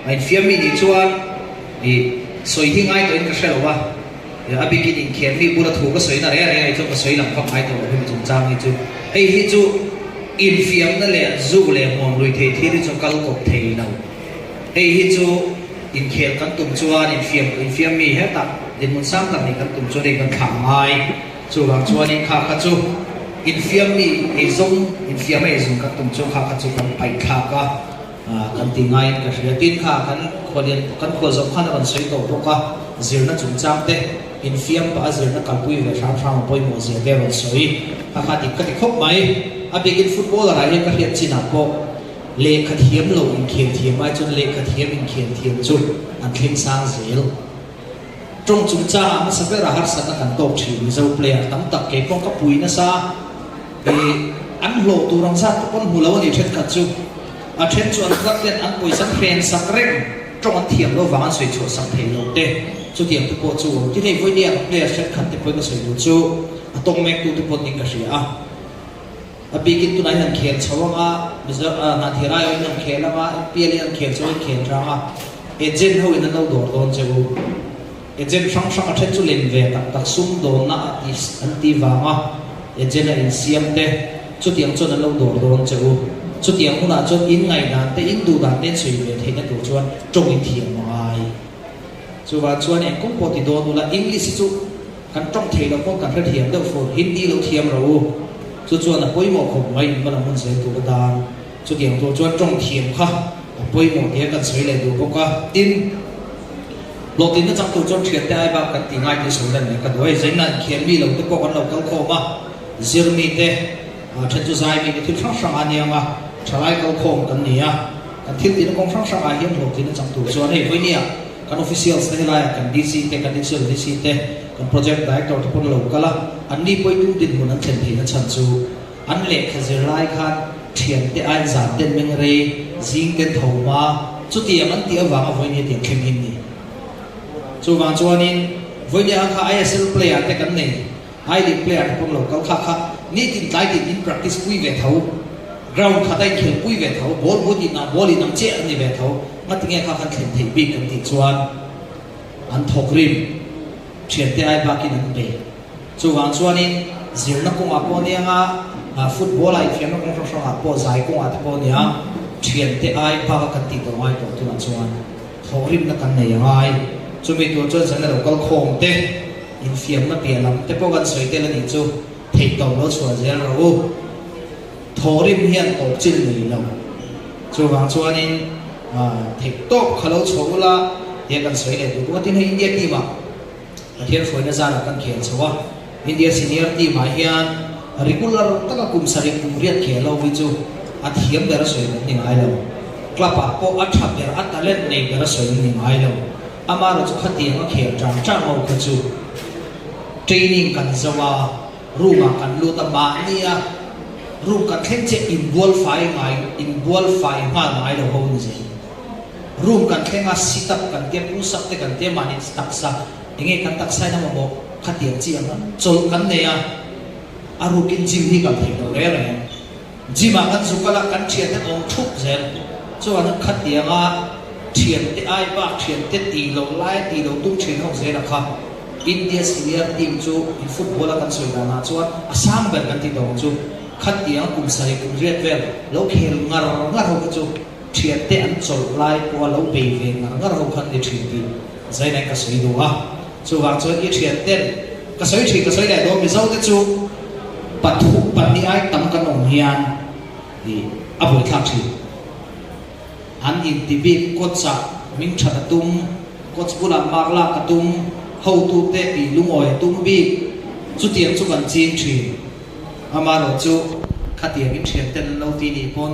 ai fiam mi ni chuan i soi hi ngai to in ka hrelo wa a begin in khen mi bula thu ka soi na re ai chu ka soi lam kham ai to hi chung chang ni chu ei hi chu in fiam na le zu le mom lui the thi ri chu kal kop thei no ei hi chu in khen kan tum chuan in fiam mi he ta din mun sam ta ni kan tum chu re kan kham ai chu wang chuan in kha kha chu in fiam mi ei zong in fiam ei zong kan tum chu kha kha chu kan pai kha ka kan ti ngai ka hria tin kha kan kholian kan khol zong khan kan soi to boka zirna chung chang te in fiam pa zirna kalpui ve ram ram poi mo zia ve ron soi kha ti ka ti khop mai a begin football ra hi ka hiat china po le kha thiam lo in khen thiam mai chun le kha thiam in khen thiam chu an thling sang zel trong chung cha ma sa ve ra har sa kan top thi zo player tam tak ke pong ka pui na sa e an lo tu rang sa ko pon hulo ni thet ka chu a then chuan khat ten an pui san friend sak reng trong an thiam lo wang soi chu sak thei lo te chu tiam tu ko chu ti nei voi nia player set khat te poi ka soi lu chu atong mek tu pon ning ka ria a begin tu nai han khen chawanga bizar na thira yo nan khela ma pl an khen chu khen rama agent ho in no dor don chu agent sang sang a then chu len ve tak sum don na is anti wanga agent in siam te chu tiang chu na lo dor don chu tiang huna chu in ngai dan te in du dan ten sui ve the na tu chuan trong in thiam mai chu wa chuan en kong po ti do nu la english chu kan trong thei lo ko kan thla thiam do for hindi lo thiam ro chu chuan a poi mo khom mai ma la mun se tu da chu tiang to chuan trong thiam kha poi mo te kan soi le du ko ka tin lo tin na chang tu chuan thiam te ai ba kan ti ngai ti so dan ne ka doi zain nan khiam mi lo te ko kan lo kal kho ma zir mi te then chu zai mi thil sang sang ania ma thalai kal khom kan nia kan thil tin kong sang sang a hian lo tin na chang tu chuan hei voi nia kan officials te lai kan dc te kan digital dc te kan project director te pon lo kala an ni poi tu tin mun an chen thei na chan chu an le khazir lai khan thiam te ai zan ten meng re jing ten thoma chu ti an ti awang a voi ni te khem hin ni chu wang chuanin voi nia kha isl player te kan nei ai league player pon lo kal kha kha ni tin lai tin in practice pui ve thau ground khatai khel pui ve thau ball body na ball in am che ani ve thau ma tinge kha khan thlen thei big kan ti chuan an thokrim thian te ai ba kin an be chu wang chuanin zirna kong a po nia football ai fiam kong sang sang a po zai kong a po nia thian te ai pa ka ti to ai to tu na chuan thokrim na kan nei ai chu mi tu chuan san lo kal khom te in fiam na pe lam te po kan soi te la ni chu thei to lo chua zel ro thorim hian to chil nei lo chu wang chuanin thei to khalo chhula ye kan soi le tu tin hei india team a thian foi na zara kan khel chawa india senior team a hian regular taka kum sari kum riat khelo wi chu a thiam der soi ni ngai lo club a po a thap der a talent nei der soi ni ngai lo ama ro chu khati ma khel tang tang ho ka chu training kan zawa ruma kan lu ta ba nia room kan thleng che involve fai ma ngai lo ho ni je room kan thenga sit up kan te push up te kan te mani taksa enge kan taksa na mo khatiang chi anga chol kan ne ya aru kin jim hi kan thei do re re jima kan zukala kan thian te ong thuk zen so an khatianga thian te ai ba thian te ti lo lai ti lo tum thin ho ze ra kha india senior team chu in football kan soi na chuan asam ber kan ti dong chu khatiang kum sai kum riat vel lo khel ngar ho ka chu thian te an chol lai ko lo be ve ngar ho khan ni thin ti zai nai ka soi do a chu wang chuan i thian ten ka soi le do mi zo te chu pathu patni ai tam kan ong hian ni aboi thak thi an in ti bi coach ming thata tum coach bula marla ka tum ho tu te pi lungoi tum bi chu tiang chu kan chin thi amaro chu khatiang in thian ten lo ti ni pon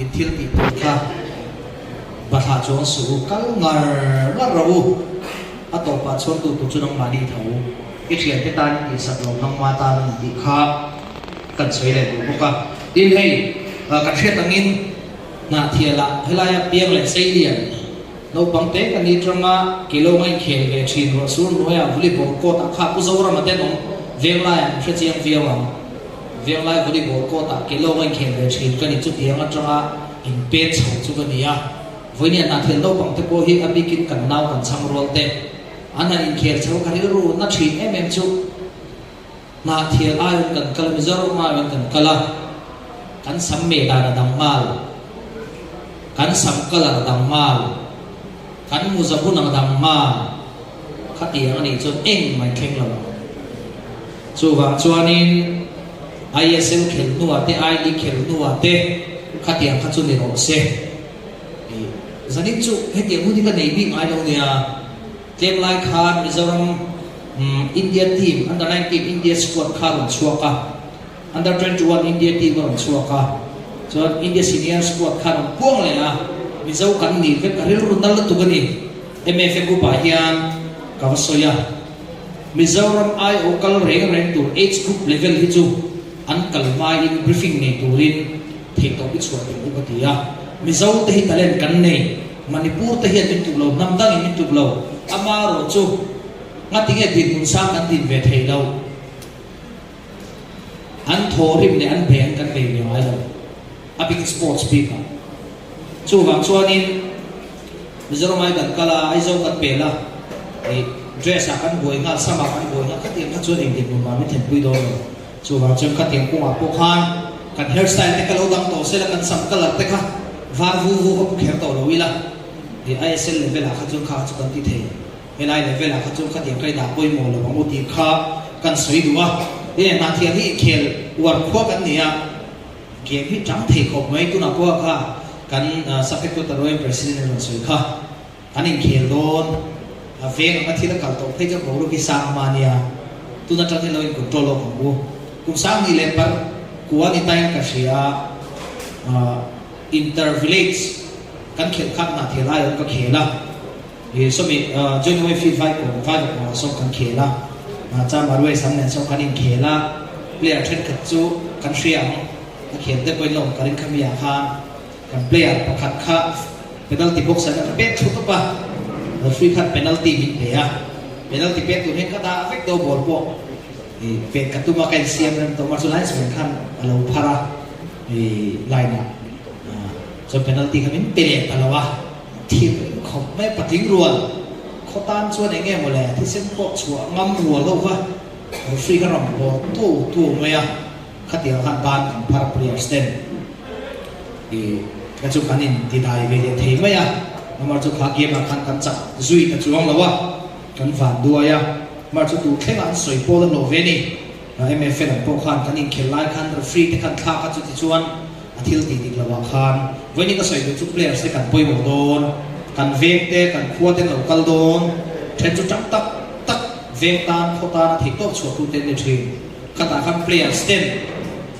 in thil ti tu kha ba tha chon su kal ngar la ro atopa chon tu chu nang mani thau i thian te tan i sak lo nang ma tan ti kha kan soi le bu ka tin hei ka thret angin na thiala helaya piang le sei lian no pangte kan ni tranga kilo ngai khel ve thin ro sun ro ya volleyball ko ta kha pu zo ra ma te no vela ya thre chiang viawang velai volleyball ko ta kilo ngai khel ve thin kan ni chu tiang atanga in pe chho chu kan ya วันนี้นาเทียนเราบังเทโพฮีอภิกินกันนาวกันช่างรัวเตอันนั้นอินเคียร์เช้ากันรู้นักชีนจุนาเทียนอายุกันกลมิจารุมายุกันกลกันสัมเมดาระดังมาลกันสัมกลาระดังมาลกันมุซาบุนังดังมาลขัดยังนี่จนเอ็งไม่แข็งแล้วส่วนส่วนนี้ISL เขียนนัวเตIลีเขียนนัวเตขัดยังขัดจุนนี่รอเซ่สันนิษฐานเหตุการณ์ที่กันในวิ่งไอ้ตรงเนี้ยเจ้าไล่คานมิโซรัมอินเดียทีม Under 19 India squad คารุนชัวกะ Under 21 India team คารุนชัวกะส่วน India senior squad คารุนพ่วงเลยนะมิโซกันนี่เป็นการรุ่นนั่นละตัวนี้ MFA กูป่าเฮียนกาวสอยามิโซรัมไอโอคัลเร่งตัว Age group level ที่จูอันคัลมาอิน briefing ในตัวรินเทคตัวพิสูจน์เป็นอุปติยามิโซเตหิตาเลนกันเนี่ยมันนี่พูดเตหิตเป็นตุลาวนำตั้งเป็นตุลาวอามาโรจูงั้นที่เกิดดินมุนสร้างกันดินเวทีเราอันโทริมเนี่ยอันแบ่งกันเป็นอย่างไรเราอาบิกสปอร์ตสปีกจู่บางส่วนนี้มิจฉาไม่กันกลาไอโซกันเปล่าไอเดรสกันบวยงาสมัครกันบวยงาขัดยังขัดส่วนเองดินมุนมาไม่ถึงปุยโดนจู่บางส่วนขัดยังกุ้งอาปุขันกันเฮร์สไตล์เทคโลดังโตเสร็จกันสัมกัลเทค่ะวาร์วูก็เขียนตัวเราวิละที่ ISL level ขัดส่วนขัดส่วนที่เทเวลาเลเวลขัดจุนขัดยังใครด่าป่วยโมเลยบางทีข้ากันสวยดูว่าเนี่ยนาทีที่เขียนวัดขั้วกันเนี่ยเกี่ยงที่จังเทขบไม่ตุนักว่าข้ากันสักตัวตลอดประธานมันสวยข้ากันยังเขียนโดนเวงมาที่ละกัลโตให้เจ้าของลูกพิสามมาเนี่ยตุนักจังที่เราอินคอนโทรลของกูกุมสร้างนี่เลยปะกูว่านี่ตั้งกันเสียอินเตอร์วิลเลจกันเขียนขัดนาทีไรก็เขียนละสมัยจนวันฟีไฟของส่งกันเขล่าจ้ามาด้วยสำเนียงส่งกันอินเขล่าเปลี่ยนเทรนขัดจูกันเชียงเขียนได้ไปลงกันขมีอาคารกันเปลี่ยนประคัดข้าเป็นนัลติบ็อกซ์กันเป็นชุดปะฟรีคัดเป็นนัลติมินเปียเป็นนัลติเป็นตัวนี้ก็ได้เฟกตัวบอลพวกเป็นกัตุมาแคลเซียมตัวมาสุไลส์เหมือนกันเราพาราไลน์น่ะส่วนเป็นนัลติขมิ้นเปลี่ยนไปแล้ววะทีมเขาไม่ปฏิรูปเขาตามส่วนไหนแง่หมดเลยที่เส้นพวกชัวงำหัวเราว่าฟรีกันรำบอตู้เมียขัดยังขัดบ้านของพาราเพลียสเตนกระจุกกันอินที่ได้เวทีเทียมอ่ะมาจุกขาเกียร์ขันกันจับจุยกระจุกเราว่ากันฝันด้วยอ่ะมาจุกดูแค่งานสวยโพลันโนเวนี่MFA พวกขันกันอินเขลไล่ขันฟรีที่ขันข้ากันจุดที่ชวนอาทิตย์ที่เราว่าขันวันนี้ก็สวยดูจุกเพลย์ที่กันป่วยหมดโดนกันเวกเตะกันขวดเตะเรากัลโดนเทนจุจังตักเวกตานโคตานที่โต๊ะชัวร์ตูเตนในทีมกันตากันเพลย์สเตน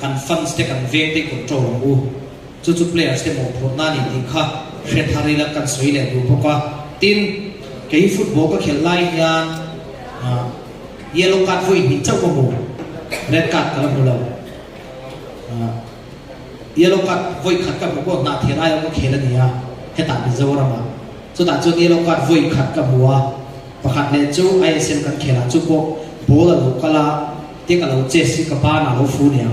กันฟันสเตกันเวกเตะกันโจลงอูจุเพลย์สเตมหมดหน้านี่ที่ข้าเช็ดฮาริลักกันสวยเลยดูเพราะว่าทีมเกี่ยวฟุตบอลก็เขียนไล่ยันเยลโล่การ์ดวิ่งหินเจ้าก็มูเรดการ์ดกันแล้วเราเยลโล่การ์ดวิ่งขัดกับพวกนาทีไรเราก็เขียนอะไรเนี่ยให้ตัดเป็นเจ้ารามาสุดท้ายจุดนี้เราก็วิ่งขัดกับหัวประคัดเนี่ยจู่ไอเซนกันเขียนจู่พวกโบล์เราก็ละที่กับเราเจสซี่กับบ้านเราฟูเนี่ย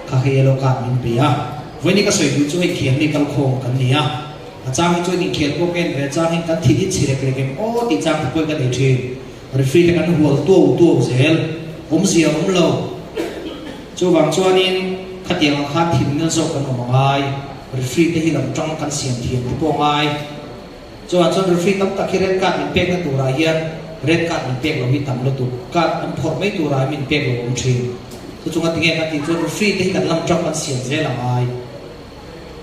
ข้าเขียนเราการมินเปียวันนี้ก็สวยดูจู่ให้เขียนนี่กันโค้งกันเนี่ยอาจารย์ให้จู่นี่เขียนพวกเองอาจารย์ให้กันที่ที่ชี้เล็กๆโอ้ที่อาจารย์พูดกันในทีรีฟรีกันหัวตัวเซลผมเสียผมเราจู่บางจู่นี้ขัดยังขัดทิ้งเงินสดกันออกมาไงรีฟรีที่เราจ้องกันเสียงเทียนที่พวกไงจนรีฟรีตั้งแต่ที่เรดการ์ดมันเปียกในตัวรายเฮียเรดการ์ดมันเปียกเราไม่ทำเราตัวการ์ดมันพอไม่ตัวรายมันเปียกเราผมทิ้งจนกระทั่งกันที่จนรีฟรีที่กันลำจ้องกันเสียงเสียละไง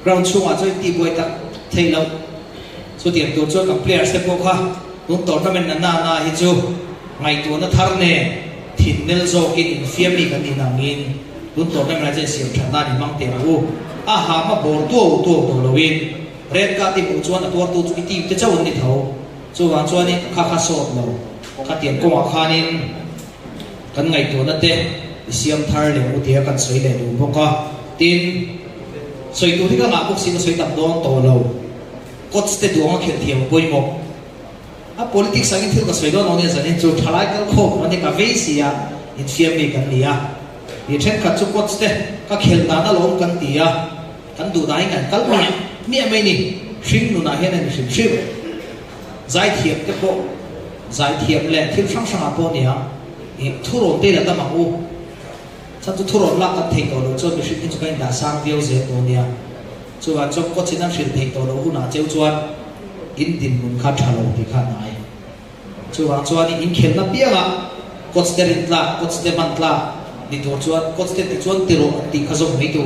เราช่วงจนตีบวยตั้งเที่ยวสุดที่ตัวจนกับเพลย์เซปโก้ค่ะลุงต่อถ้ามันนาฮิจูไงตัวนั้นทาร์เน่ถิ่นเนลโซกินเฟียมีกันดีนังอินลุงต่อถ้ามันจะเสียงฉันได้มังเตรูอาหารมาบอลตัวเราวินเรดการ์ที่ผมชวนตัวจุดที่จะเจ้าวันนี้เท่าส่วนชวนนี้ข้าสอบเราข้าเตรียมกงอาคานินกันไงตัวนั้นเต้เสียงทาร์เลยมุติกันสวยเลยดูพวกก็ตีนสวยตัวที่ก็มาพวกสิ่งสวยตับโดนตัวเราก็สเตดูว่าเขียนเทียมปุยหมกpolitik sangin thil ka soidon ong ne zanin chu thalai kal khok mani ka veisia in fiam mi kan nia ni then ka chu pot ste ka khel na na lom kan tia kan du dai kan kal mi mai ni sinh nụ na hiện nay sinh sinh giải thiệp cái bộ giải thiệp lệ thiệp sang sang bộ này thu rộn đây là tâm mạng u sao thu rộn lạc cái thành tổ cho cái sinh cho cái đã sang tiêu diệt bộ này cho vào trong có chiến năng sinh thành tổ u na treo chuan in tin mun khát thà lâu thì khát này cho vào chuan in khen na bia à có thể đến là có thể bán là đi tổ chuan có thể đi chuan tiêu thì khá giống mấy tu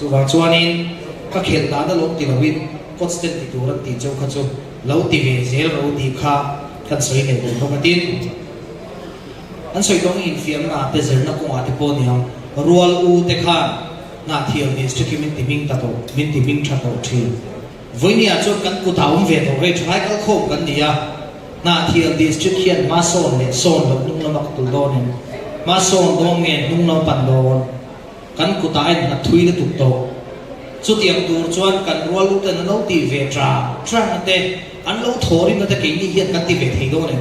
cho vào chuan in các khen đã đã lốp thì là win có thể đi tổ thì châu khá châu lâu thì về dễ lâu thì khá kan soi ne bo ko tin an soi tong in fiam na te zer na ko ate po ni rual u te khan na thiam ni strict min timing ta to min timing tha to thi voini a chok kan ku taum ve to re thai kal khom kan nia na thiam district hian ma son le son lo nung na mak tul do ni ma son do nge nung na pan do kan ku ta ai na thui le tu to chu tiang tur chuan kan rual u te na lo ti ve tra na te an lâu thori na ta kini hian kan ti ve thei do ne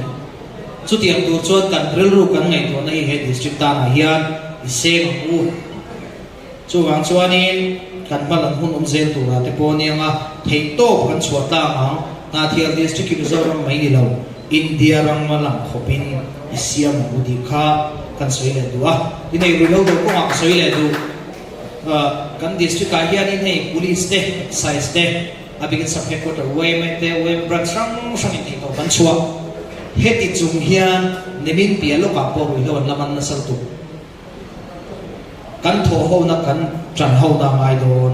chu tiang tur chuan kan rel ru kan ngai to nei he district ta na hian I seng u chu wang chuan in kan balan hun zel tu ra te po ni anga thei to kan chuat ta ma na thial district ki zoram mai ni lo India rang ma lang khopin isiam u di kha kan soi le duwa inei ru lo do ko ma soi le du kan district ka hian in hei police te excise te abigin sa headquarter way mai te way branch sang in to ban chua heti chung hian nemin pialo ka po ri lo laman na sal tu kan tho ho na kan tran ho na mai don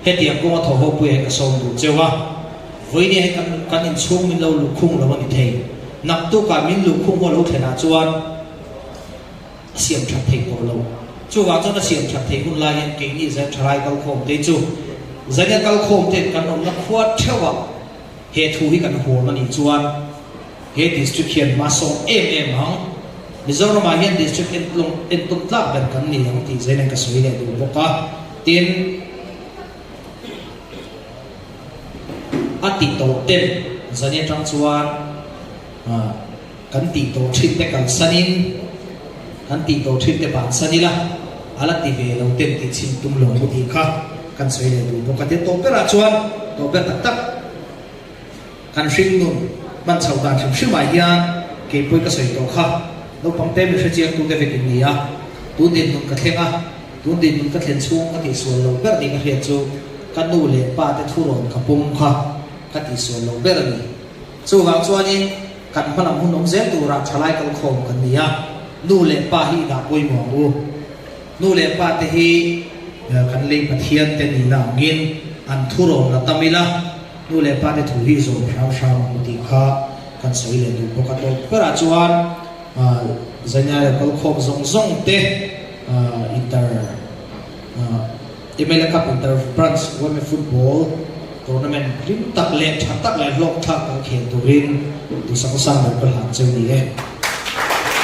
heti ko ma tho ho pu e ka som du chewa voi ni kan in chung min lo lu khung lo ni thei nak tu ka min lu khung ho lo thena chuan siam that thei ko lo chu wa chona siam that thei hun la yan ke ni za trai kal khom te chu zanya kal khom te kan om na khuat thewa he thu hi kan hor mani chuan he district hian ma song em hang Mizoram ma hian district en tum tlak ber kan ni hang ti zaina ka soi le du boka tin ati to ten zanya tang chuan kan ti to thit te kan sanin kan ti to thit te ban sanila ala ti ve lo tem ti chin tum lo mu ti kha kan soi le du boka te to pera chuan to per tak tak kan ring nun ban chau dan thim mai hian ke poi ka soi to kha lo pam te mi chiang tu te ve kin nia tu din nun ka thlenga tu din nun ka thlen chung ka ti sual lo ber ni ka hria chu kan nu le pa te thu ron ka pum kha ka ti sual lo ber ni chu wang chuan in kan panam hun om zel tu ra thalai kal khom kan nia nu le pa hi da poi mo u nu le pa te hi kan le pathian te ni na ngin an thu ron na tamila nu le pa te thu hi zo sham sham ti kha kan soi le du ka to pera chuan zanya kal khom zong zong te inter Emela Cup inter branch women football tournament rim tak le lok thak ka khen tu rin tu sang sang ko han cheu ni e